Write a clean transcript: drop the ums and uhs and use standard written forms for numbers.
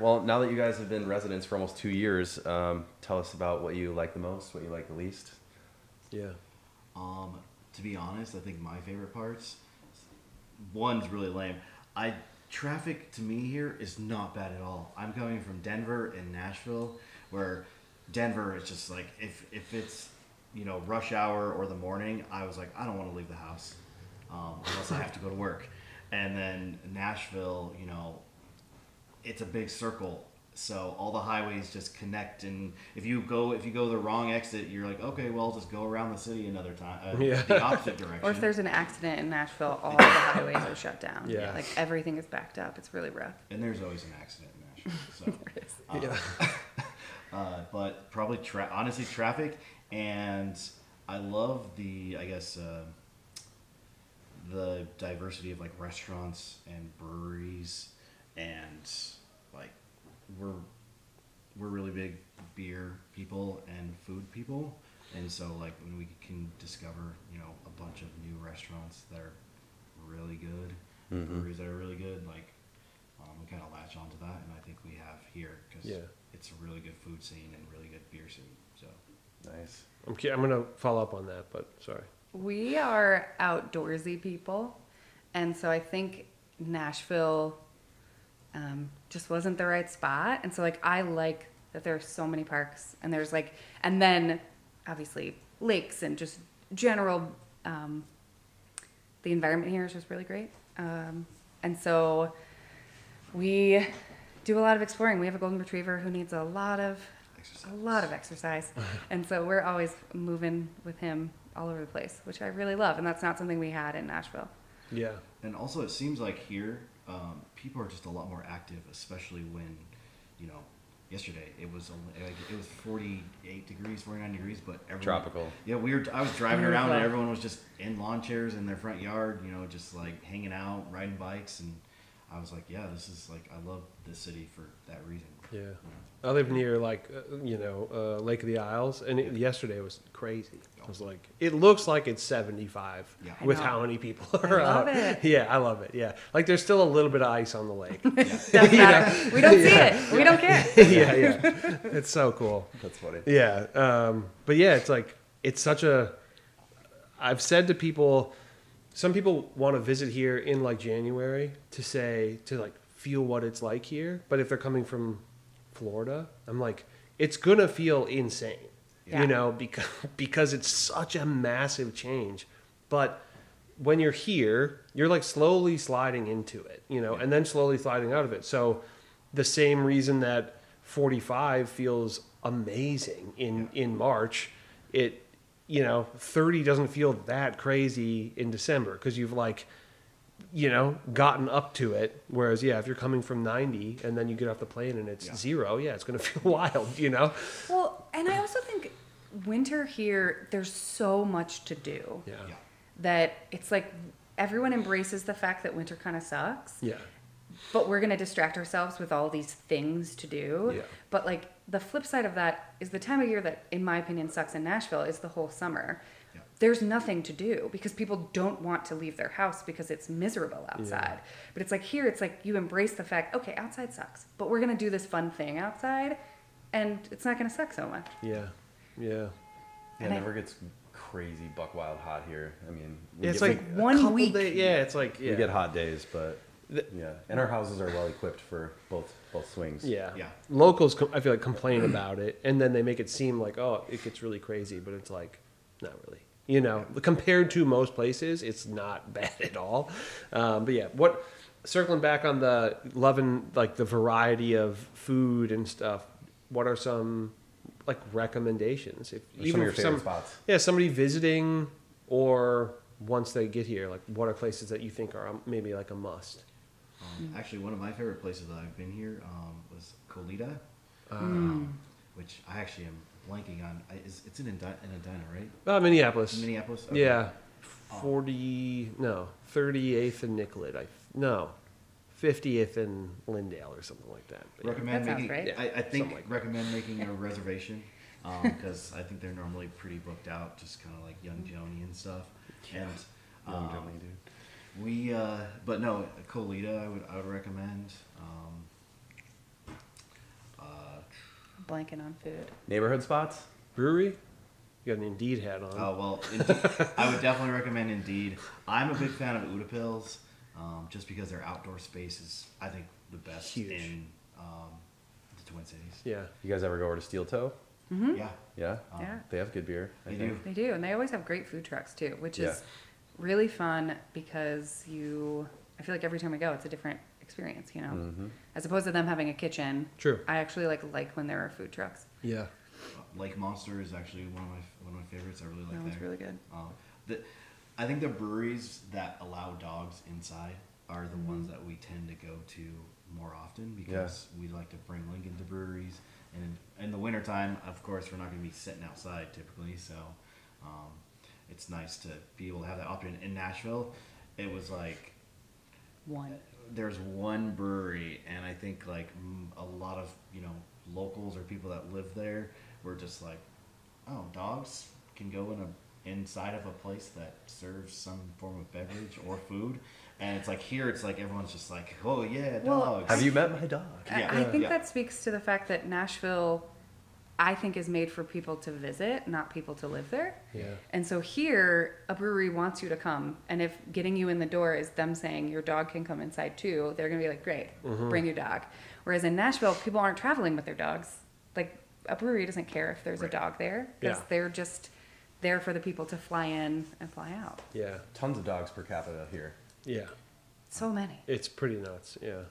Well, now that you guys have been residents for almost 2 years, tell us about what you like the most, what you like the least. Yeah. To be honest, I think my favorite parts, one's really lame. Traffic to me here is not bad at all. I'm coming from Denver and Nashville, where Denver is just like, if it's, rush hour or the morning, I was like, I don't want to leave the house unless I have to go to work. And then Nashville, it's a big circle, so all the highways just connect. And if you go the wrong exit, you're like, okay, well, I'll just go around the city another time, the opposite direction. Or if there's an accident in Nashville, all the highways are shut down. Yeah. Like everything is backed up. It's really rough. And there's always an accident in Nashville. So, but probably honestly traffic, and I love the diversity of like restaurants and breweries, and like we're really big beer people and food people, and so like when we can discover a bunch of new restaurants that are really good, breweries that are really good, like we kind of latch onto that, and I think we have here because it's a really good food scene and really good beer scene. So Nice. I'm gonna follow up on that, but sorry. We are outdoorsy people, and so I think Nashville just wasn't the right spot. And so like I like that there are so many parks, and there's like, and then obviously lakes and just general the environment here is just really great. And so we do a lot of exploring. We have a golden retriever who needs a lot of exercise. And so we're always moving with him all over the place, which I really love. And that's not something we had in Nashville. Yeah. And also it seems like here, people are just a lot more active, especially when, yesterday it was 48 degrees, 49 degrees, but everyone, Tropical. Yeah, I was driving around and everyone was just in lawn chairs in their front yard, just like hanging out, riding bikes, and I was like, yeah, this is like, I love this city for that reason. Yeah. I live near Lake of the Isles, and yesterday was crazy. It was like, it looks like it's 75 with how many people are out. It. Yeah, I love it. Yeah. Like there's still a little bit of ice on the lake. Doesn't matter. We don't see it. We don't care. Yeah. It's so cool. That's funny. Yeah. But yeah, it's like, it's such a, I've said to people, some people want to visit here in like January to like feel what it's like here. But if they're coming from Florida, I'm like, it's going to feel insane, because it's such a massive change. But when you're here, you're like slowly sliding into it, and then slowly sliding out of it. So the same reason that 45 feels amazing in March, 30 doesn't feel that crazy in December because you've like, gotten up to it. Whereas, if you're coming from 90 and then you get off the plane and it's 0, it's going to feel wild, Well, and I also think winter here, there's so much to do. Yeah. That it's like everyone embraces the fact that winter kind of sucks. Yeah. But we're going to distract ourselves with all these things to do. Yeah. But like the flip side of that is the time of year that, in my opinion, sucks in Nashville is the whole summer. Yeah. There's nothing to do because people don't want to leave their house because it's miserable outside. Yeah. But it's like here, it's like you embrace the fact, okay, outside sucks, but we're going to do this fun thing outside and it's not going to suck so much. Yeah. Yeah. It never gets crazy buck wild hot here. I mean, it's like 1 week. It's like, we get hot days, but and our houses are well equipped for both swings. Yeah. Locals, I feel like, complain about it, and then they make it seem like, oh, it gets really crazy, but it's like, not really. Compared to most places, it's not bad at all. But yeah, circling back on the loving like the variety of food and stuff, what are some like recommendations? Even some of your favorite spots. Yeah, somebody visiting or once they get here, like what are places that you think are maybe like a must? Actually, one of my favorite places that I've been here was Colita, which I actually am blanking on. It's in Edina, right? Minneapolis. Minneapolis? Okay. Yeah. 38th and Nicollet. 50th and Lindale or something like that. But recommend that making, sounds right. I think recommend making a reservation because I think they're normally pretty booked out, just kind of like Young Joni and stuff. And Young Joni, dude. But no, Colita I would recommend. Blanking on food. Neighborhood spots? Brewery? You got an Indeed hat on. Oh, well, Indeed, I would definitely recommend Indeed. I'm a big fan of Udapils, just because their outdoor space is, I think, the best Huge. in the Twin Cities. Yeah. You guys ever go over to Steel Toe? Yeah. Yeah? Yeah. They have good beer. I They think. do. They do, and they always have great food trucks too, which Yeah. is really fun because I feel like every time we go, it's a different experience, you know, as opposed to them having a kitchen. True. I actually like when there are food trucks. Yeah. Lake Monster is actually one of my favorites. I really like That one's there. really good. I think the breweries that allow dogs inside are the ones that we tend to go to more often because we like to bring Lincoln to breweries. And in the wintertime, of course, we're not going to be sitting outside typically. So it's nice to be able to have that option. In Nashville, it was like there's one brewery, and I think like a lot of locals or people that live there were just like, oh, dogs can go inside of a place that serves some form of beverage or food. And it's like here, it's like everyone's just like, oh yeah, Well, dogs. Have you met my dog? Yeah. I think Yeah. that speaks to the fact that Nashville, I think, is made for people to visit, not people to live there. Yeah. And so here, a brewery wants you to come, and if getting you in the door is them saying your dog can come inside too, they're gonna be like, great, bring your dog. Whereas in Nashville, people aren't traveling with their dogs. Like a brewery doesn't care if there's a dog there because Yeah. they're just there for the people to fly in and fly out. Yeah. Tons of dogs per capita here. Yeah. So many. It's pretty nuts. Yeah.